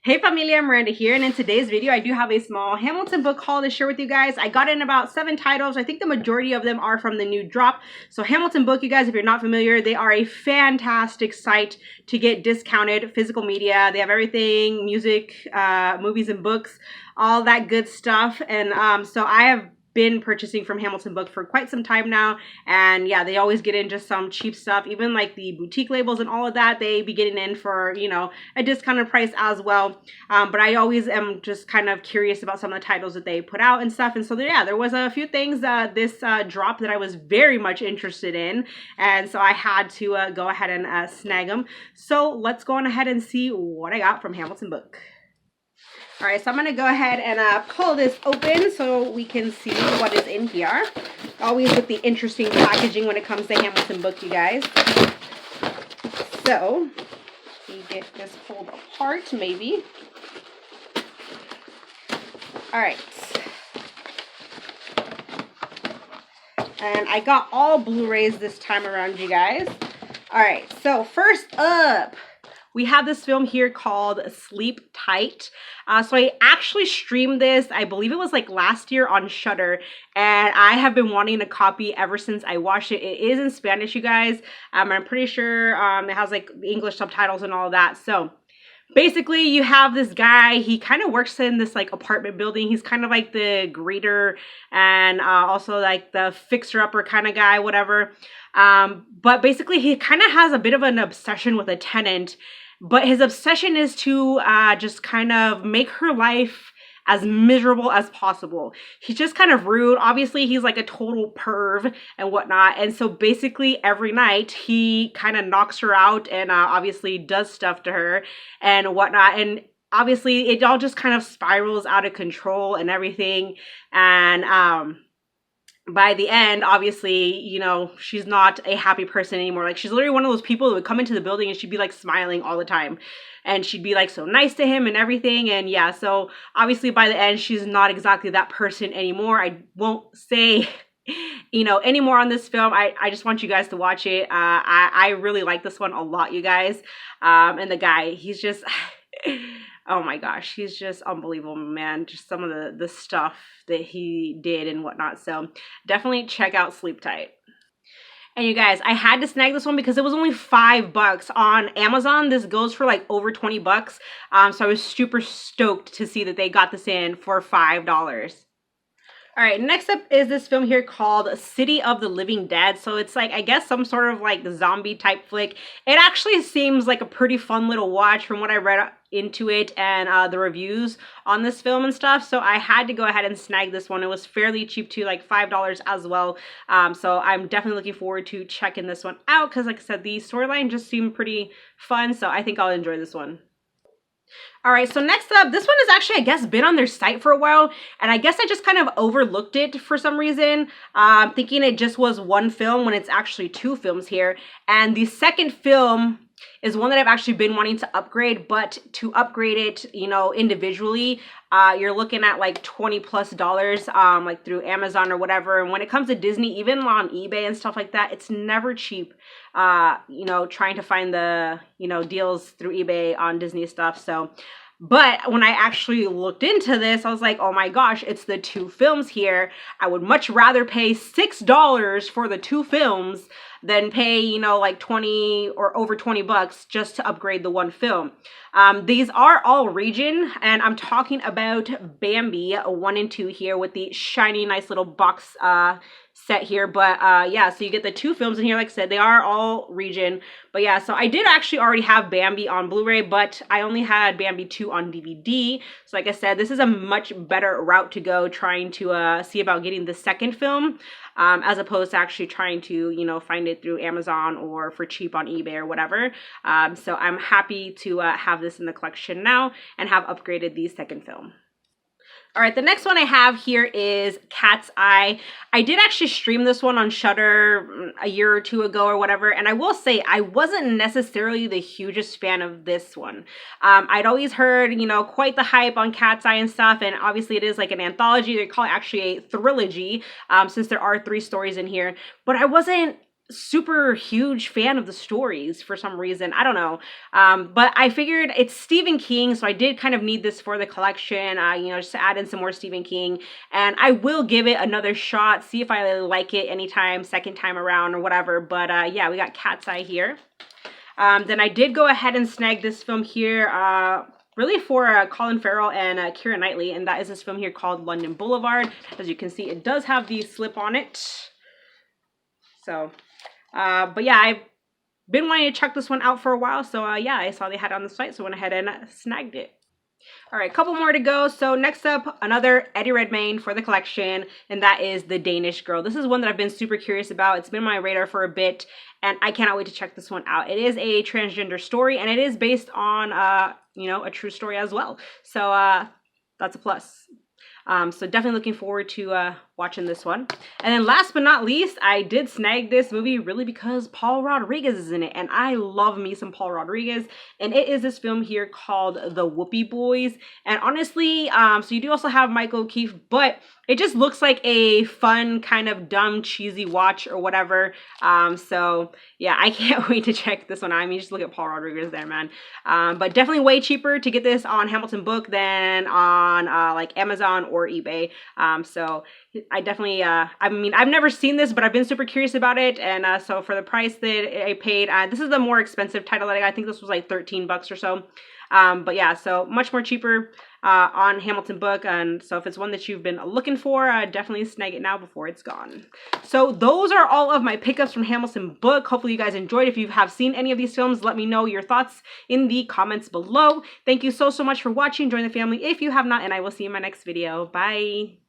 Hey familia, Miranda here, and in today's video I do have a small Hamilton book haul to share with you guys. I got in about 7 titles. I think the majority of them are from the new drop. So Hamilton Book, you guys, if you're not familiar, they are a fantastic site to get discounted physical media. They have everything, music, movies and books, all that good stuff. And so I have been purchasing from Hamilton Book for quite some time now, and yeah, they always get in just some cheap stuff, even like the boutique labels and all of that. They be getting in for, you know, a discounted price as well. But I always am just kind of curious about some of the titles that they put out and stuff. And so yeah, there was a few things this drop that I was very much interested in, and so I had to go ahead and snag them. So let's go on ahead and see what I got from Hamilton Book. All right, so I'm going to go ahead and pull this open so we can see what is in here. Always with the interesting packaging when it comes to Hamilton Book, you guys. So, we get this pulled apart, maybe. All right. And I got all Blu-rays this time around, you guys. All right, so first up, we have this film here called Sleep Tight. So I actually streamed this, I believe it was like last year on Shudder, and I have been wanting a copy ever since I watched it. It is in Spanish, you guys. I'm pretty sure it has like English subtitles and all that. So basically, you have this guy, he kind of works in this like apartment building. He's kind of like the greeter and also like the fixer-upper kind of guy, whatever. But basically, he kind of has a bit of an obsession with a tenant. But his obsession is to just kind of make her life as miserable as possible. He's just kind of rude. Obviously, he's like a total perv and whatnot. And so basically every night he kind of knocks her out and obviously does stuff to her and whatnot. And obviously it all just kind of spirals out of control and everything. And by the end, obviously, you know, she's not a happy person anymore. Like, she's literally one of those people that would come into the building and she'd be like smiling all the time. And she'd be like so nice to him and everything. And yeah, so obviously by the end, she's not exactly that person anymore. I won't say, you know, any more on this film. I just want you guys to watch it. I really like this one a lot, you guys. And the guy, he's just... oh my gosh, he's just unbelievable, man. Just some of the stuff that he did and whatnot. So definitely check out Sleep Tight. And you guys, I had to snag this one because it was only $5 on Amazon. This goes for like over 20 bucks. So I was super stoked to see that they got this in for $5. All right, next up is this film here called City of the Living Dead. So it's like, I guess, some sort of like zombie type flick. It actually seems like a pretty fun little watch from what I read into it and the reviews on this film and stuff. So I had to go ahead and snag this one. It was fairly cheap too, like $5 as well. So I'm definitely looking forward to checking this one out because, like I said, the storyline just seemed pretty fun. So I think I'll enjoy this one. All right, so next up, this one has actually, I guess, been on their site for a while, and I guess I just kind of overlooked it for some reason, thinking it just was one film when it's actually 2 films here. And the second film is one that I've actually been wanting to upgrade, but to upgrade it, you know, individually, you're looking at like $20+, like through Amazon or whatever. And when it comes to Disney, even on eBay and stuff like that, it's never cheap, you know, trying to find the, you know, deals through eBay on Disney stuff. So, but when I actually looked into this, I was like, oh my gosh, it's the 2 films here. I would much rather pay $6 for the 2 films than pay, you know, like 20 or over 20 bucks just to upgrade the 1 film. These are all region, and I'm talking about Bambi 1 and 2 here with the shiny, nice little box set here. But yeah, so you get the 2 films in here. Like I said, they are all region. But yeah, so I did actually already have Bambi on Blu-ray, but I only had Bambi 2 on DVD. So like I said, this is a much better route to go trying to see about getting the second film, as opposed to actually trying to, you know, find it through Amazon or for cheap on eBay or whatever. So I'm happy to have this in the collection now and have upgraded the second film. All right, the next one I have here is Cat's Eye. I did actually stream this one on Shudder a year or 2 ago or whatever, and I will say I wasn't necessarily the hugest fan of this one. I'd always heard, you know, quite the hype on Cat's Eye and stuff, and obviously it is like an anthology. They call it actually a trilogy, since there are 3 stories in here, but I wasn't super huge fan of the stories for some reason. I don't know. But I figured it's Stephen King, so I did kind of need this for the collection, you know, just to add in some more Stephen King. And I will give it another shot, see if I like it anytime, second time around or whatever. But yeah, we got Cat's Eye here. Then I did go ahead and snag this film here, really for Colin Farrell and Keira Knightley, and that is this film here called London Boulevard. As you can see, it does have the slip on it. So, but yeah, I've been wanting to check this one out for a while, so yeah, I saw they had it on the site, so I went ahead and snagged it. All right, a couple more to go. So next up, another Eddie Redmayne for the collection, and that is The Danish Girl. This is one that I've been super curious about. It's been on my radar for a bit, and I cannot wait to check this one out. It is a transgender story, and it is based on, you know, a true story as well. So that's a plus. So definitely looking forward to watching this one. And then last but not least, I did snag this movie really because Paul Rodriguez is in it. And I love me some Paul Rodriguez. And it is this film here called The Whoopie Boys. And honestly, so you do also have Michael O'Keefe, but it just looks like a fun, kind of dumb, cheesy watch or whatever. So yeah, I can't wait to check this one out. I mean, just look at Paul Rodriguez there, man. But definitely way cheaper to get this on HamiltonBook than on like Amazon or eBay. So I definitely, I mean, I've never seen this, but I've been super curious about it. And so for the price that I paid, this is the more expensive title that I got. I think this was like 13 bucks or so. But yeah, so much more cheaper on HamiltonBook. And so if it's one that you've been looking for, definitely snag it now before it's gone. So those are all of my pickups from HamiltonBook. Hopefully you guys enjoyed. If you have seen any of these films, let me know your thoughts in the comments below. Thank you so much for watching. Join the family if you have not, and I will see you in my next video. Bye.